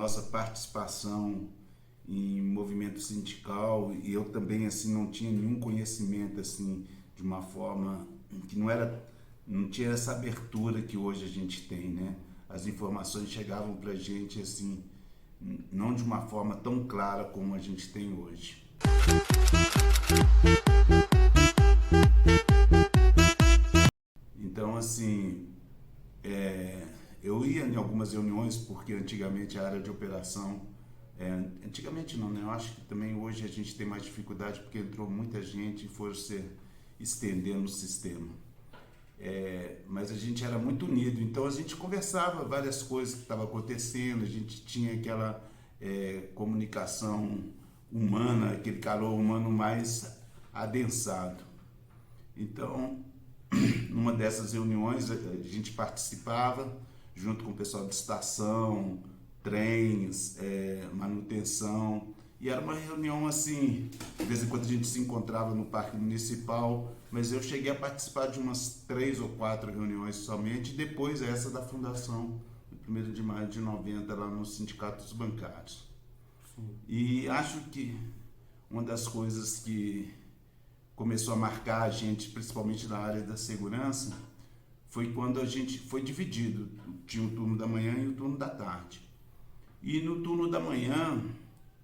nossa participação em movimento sindical, e eu também assim não tinha nenhum conhecimento assim de uma forma que não tinha essa abertura que hoje a gente tem, né? As informações chegavam para a gente assim, não de uma forma tão clara como a gente tem hoje. Então assim, eu ia em algumas reuniões porque antigamente a área de operação, antigamente não, né? Eu acho que também hoje a gente tem mais dificuldade porque entrou muita gente e foi se estendendo o sistema. Mas a gente era muito unido, então a gente conversava várias coisas que estavam acontecendo, a gente tinha aquela comunicação humana, aquele calor humano mais adensado. Então, numa dessas reuniões, a gente participava junto com o pessoal de estação, trens, manutenção. E era uma reunião assim, de vez em quando a gente se encontrava no Parque Municipal, mas eu cheguei a participar de umas 3 ou 4 reuniões somente, depois essa da fundação, no 1º de maio de 90, lá no Sindicato dos Bancários. Sim. E acho que uma das coisas que começou a marcar a gente, principalmente na área da segurança, foi quando a gente foi dividido. Tinha o turno da manhã e o turno da tarde. E no turno da manhã,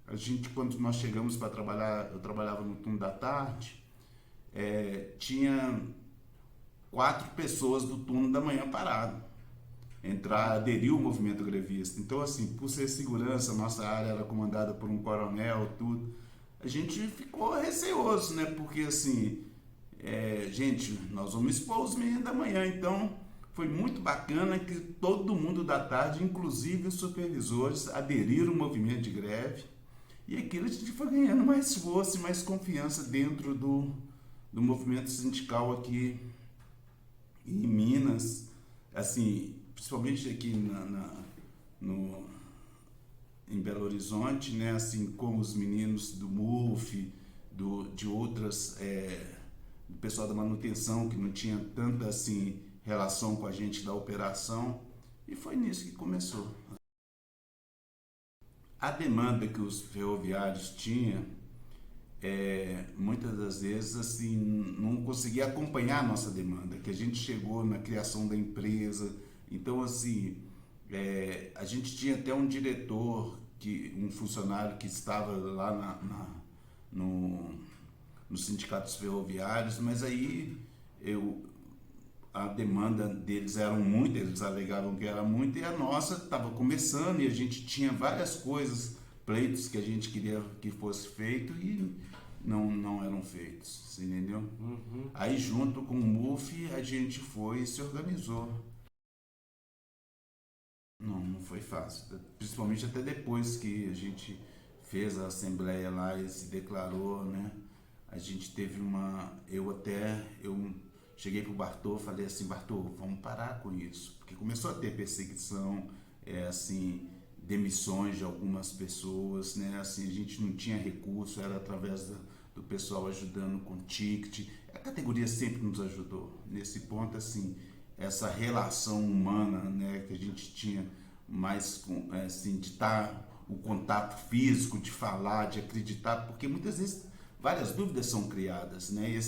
a gente, quando nós chegamos para trabalhar, eu trabalhava no turno da tarde, tinha 4 pessoas do turno da manhã parado, aderiu ao movimento grevista. Então, assim, por ser segurança, nossa área era comandada por um coronel, tudo, a gente ficou receoso, né? Porque, assim, gente, nós vamos expor os meninos da manhã. Então, foi muito bacana que todo mundo da tarde, inclusive os supervisores, aderiram ao movimento de greve. E aquilo a gente foi ganhando mais força e mais confiança dentro do movimento sindical aqui em Minas, assim, principalmente aqui em Belo Horizonte, né, assim, com os meninos do MUF, de outras, do pessoal da manutenção, que não tinha tanta assim, relação com a gente da operação, e foi nisso que começou. A demanda que os ferroviários tinham, muitas das vezes assim, não conseguia acompanhar a nossa demanda, que a gente chegou na criação da empresa. Então assim, a gente tinha até um diretor, um funcionário que estava lá nos sindicatos ferroviários, mas aí a demanda deles era muito, eles alegavam que era muito, e a nossa estava começando e a gente tinha várias coisas, pleitos que a gente queria que fosse feito e não eram feitos, você entendeu? Uhum. Aí junto com o MUF a gente foi e se organizou. Não foi fácil, principalmente até depois que a gente fez a assembleia lá e se declarou, né? A gente teve eu cheguei pro Bartô, falei assim, Bartô, vamos parar com isso, porque começou a ter perseguição, assim, demissões de algumas pessoas, né? Assim, a gente não tinha recurso, era através do pessoal ajudando com ticket. A categoria sempre nos ajudou nesse ponto, assim, essa relação humana, né, que a gente tinha mais, assim, de estar o contato físico, de falar, de acreditar, porque muitas vezes várias dúvidas são criadas, né?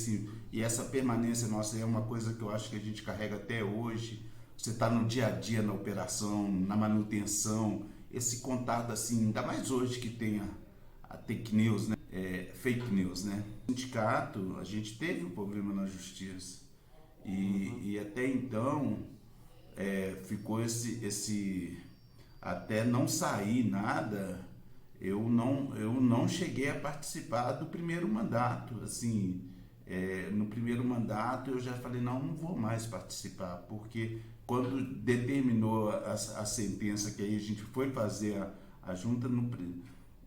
E essa permanência nossa é uma coisa que eu acho que a gente carrega até hoje. Você está no dia a dia, na operação, na manutenção, esse contato assim, ainda mais hoje que tem a fake news, né? Fake news, né? No sindicato, a gente teve um problema na justiça e até então ficou até não sair nada. Eu não cheguei a participar do primeiro mandato, assim, no primeiro mandato eu já falei, não vou mais participar, porque quando determinou a sentença, que aí a gente foi fazer a junta,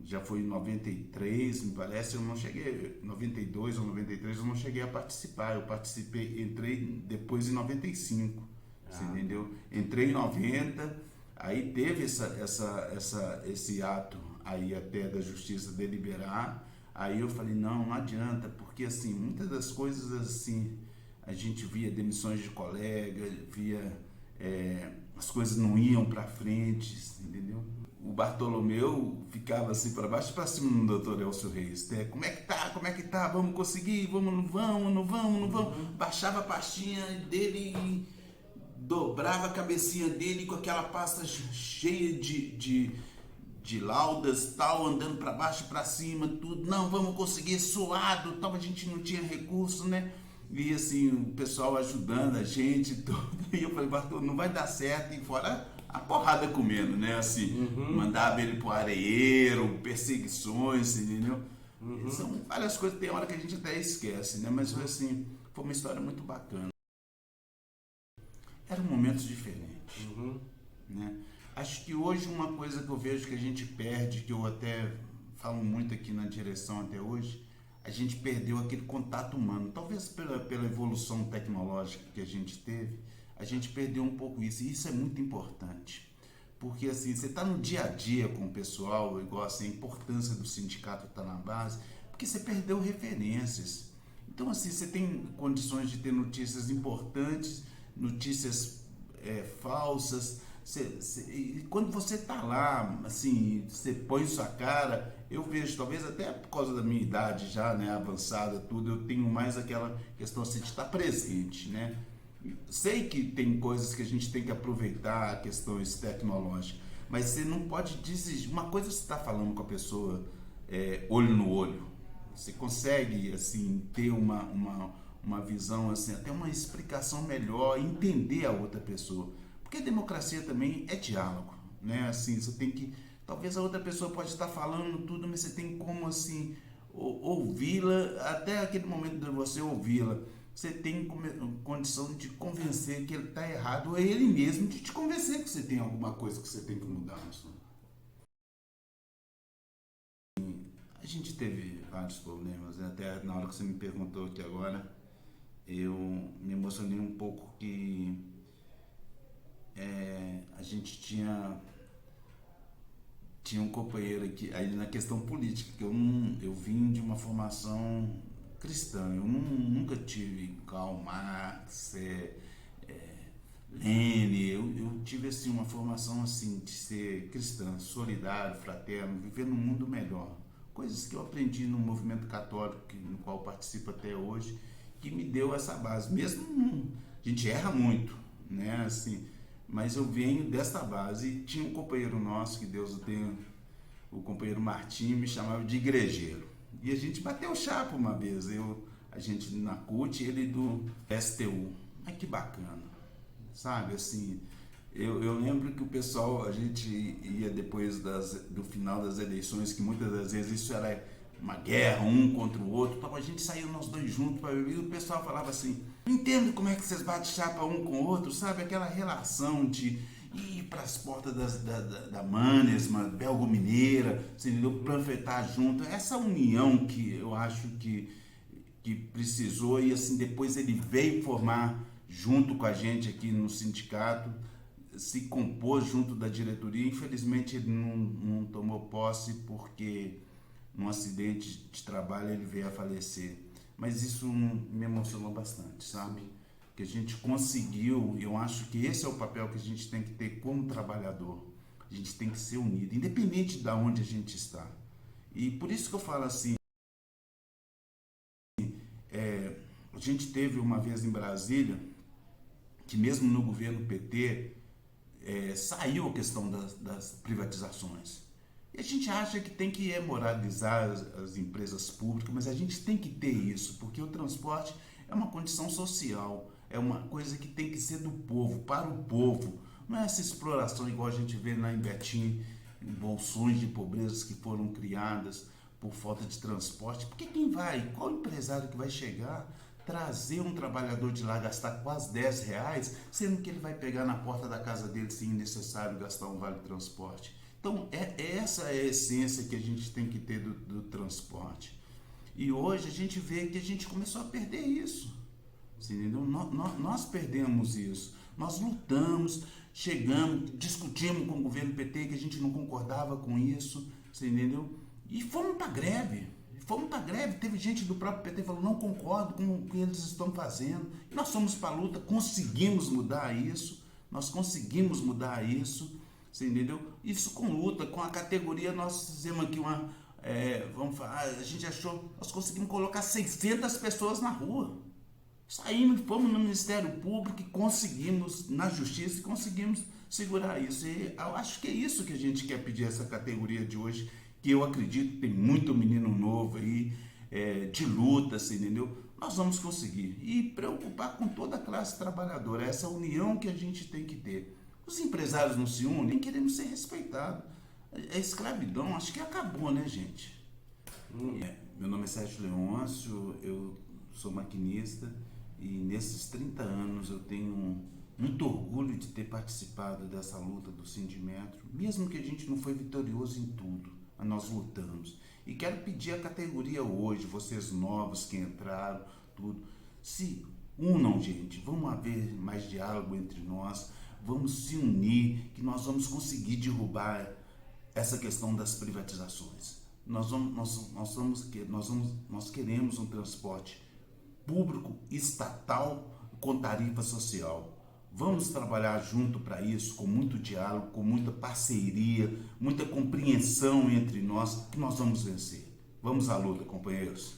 já foi em 93, me parece, eu não cheguei, 92 ou 93, eu não cheguei a participar, eu participei, entrei depois em 95, você entendeu? Entrei em 90, aí teve esse ato aí até da justiça deliberar, aí eu falei, não adianta, porque assim, muitas das coisas assim, a gente via demissões de colegas, via as coisas não iam para frente, entendeu? o Bartolomeu ficava assim para baixo e para cima no doutor Elcio Reis, né? Como é que tá? Como é que tá? Vamos conseguir? Vamos, não vamos, não vamos, não vamos. Baixava a pastinha dele e dobrava a cabecinha dele com aquela pasta cheia de laudas, tal, andando para baixo e para cima, tudo. Não, vamos conseguir, suado, tal, a gente não tinha recurso, né? E assim, o pessoal ajudando a gente, tudo. E eu falei, Bartô, não vai dar certo, e fora a porrada comendo, né? Assim, mandava ele pro areeiro, perseguições, entendeu? São várias coisas, tem hora que a gente até esquece, né? Mas foi assim, foi uma história muito bacana. Eram momentos diferentes, né? Acho que hoje uma coisa que eu vejo que a gente perde, que eu até falo muito aqui na direção até hoje, a gente perdeu aquele contato humano. Talvez pela evolução tecnológica que a gente teve, a gente perdeu um pouco isso. E isso é muito importante. Porque assim, você está no dia a dia com o pessoal, igual assim, a importância do sindicato estar na base, porque você perdeu referências. Então assim, você tem condições de ter notícias importantes, notícias falsas. E quando você está lá, assim, você põe sua cara, eu vejo, talvez até por causa da minha idade já, né, avançada, tudo, eu tenho mais aquela questão assim, de estar presente, né? Sei que tem coisas que a gente tem que aproveitar, questões tecnológicas, mas você não pode desistir. Uma coisa você está falando com a pessoa olho no olho, você consegue assim ter uma visão, assim, até uma explicação melhor, entender a outra pessoa. Porque a democracia também é diálogo, né? Assim, você tem que, talvez a outra pessoa pode estar falando tudo, mas você tem como assim ouvi-la, até aquele momento de você ouvi-la, você tem condição de convencer que ele está errado, ou ele mesmo de te convencer que você tem alguma coisa que você tem que mudar. A gente teve vários problemas, né? Até na hora que você me perguntou aqui agora, eu me emocionei um pouco que a gente tinha um companheiro aqui, aí na questão política, que eu vim de uma formação cristã, eu nunca tive Karl Marx, Lênin, eu tive assim, uma formação assim, de ser cristã, solidário, fraterno, viver num mundo melhor. Coisas que eu aprendi no movimento católico, no qual participo até hoje, que me deu essa base. Mesmo a gente erra muito, né? Assim, mas eu venho dessa base. Tinha um companheiro nosso, que Deus o tenha, o companheiro Martim, me chamava de igrejeiro. E a gente bateu chapa uma vez, a gente na CUT, ele do STU. Mas que bacana, sabe? Assim, eu lembro que o pessoal, a gente ia depois do final das eleições, que muitas das vezes isso era uma guerra, um contra o outro, então a gente saía nós dois juntos para beber, e o pessoal falava assim, não entendo como é que vocês batem chapa um com o outro, sabe? Aquela relação de ir para as portas da Manesma, Belgo-Mineira, panfletar junto, essa união que eu acho que precisou, e assim, depois ele veio formar junto com a gente aqui no sindicato, se compôs junto da diretoria. Infelizmente ele não tomou posse porque num acidente de trabalho ele veio a falecer, mas isso me emocionou bastante, sabe? Que a gente conseguiu. Eu acho que esse é o papel que a gente tem que ter como trabalhador, a gente tem que ser unido, independente de onde a gente está. E por isso que eu falo assim, a gente teve uma vez em Brasília, que mesmo no governo PT, saiu a questão das privatizações. E a gente acha que tem que moralizar as empresas públicas, mas a gente tem que ter isso, porque o transporte é uma condição social, é uma coisa que tem que ser do povo, para o povo. Não é essa exploração igual a gente vê lá em Betim, em bolsões de pobrezas que foram criadas por falta de transporte. Porque quem vai, qual empresário que vai chegar, trazer um trabalhador de lá, gastar quase R$10, sendo que ele vai pegar na porta da casa dele se necessário gastar um vale transporte? Então, essa é a essência que a gente tem que ter do transporte. E hoje a gente vê que a gente começou a perder isso. Entendeu? Nós perdemos isso. Nós lutamos, chegamos, discutimos com o governo PT que a gente não concordava com isso, entendeu? E fomos para greve. Teve gente do próprio PT que falou, não concordo com o que eles estão fazendo. E nós fomos para a luta, conseguimos mudar isso. Você entendeu? Isso com luta, com a categoria, nós fizemos aqui vamos falar, a gente achou, nós conseguimos colocar 600 pessoas na rua. Saímos, fomos no Ministério Público e conseguimos, na Justiça, e conseguimos segurar isso. E eu acho que é isso que a gente quer pedir a essa categoria de hoje, que eu acredito que tem muito menino novo aí, de luta, assim, entendeu? Nós vamos conseguir. E preocupar com toda a classe trabalhadora, essa união que a gente tem que ter. Os empresários não se unem, queremos ser respeitados. A escravidão, acho que acabou, né, gente? Meu nome é Sérgio Leôncio, eu sou maquinista e nesses 30 anos eu tenho muito orgulho de ter participado dessa luta do Sindimetro, mesmo que a gente não foi vitorioso em tudo, mas nós lutamos. E quero pedir à categoria hoje, vocês novos que entraram, tudo, se unam, gente, vamos haver mais diálogo entre nós, vamos se unir, que nós vamos conseguir derrubar essa questão das privatizações. Nós queremos um transporte público, estatal, com tarifa social. Vamos trabalhar junto para isso, com muito diálogo, com muita parceria, muita compreensão entre nós, que nós vamos vencer. Vamos à luta, companheiros.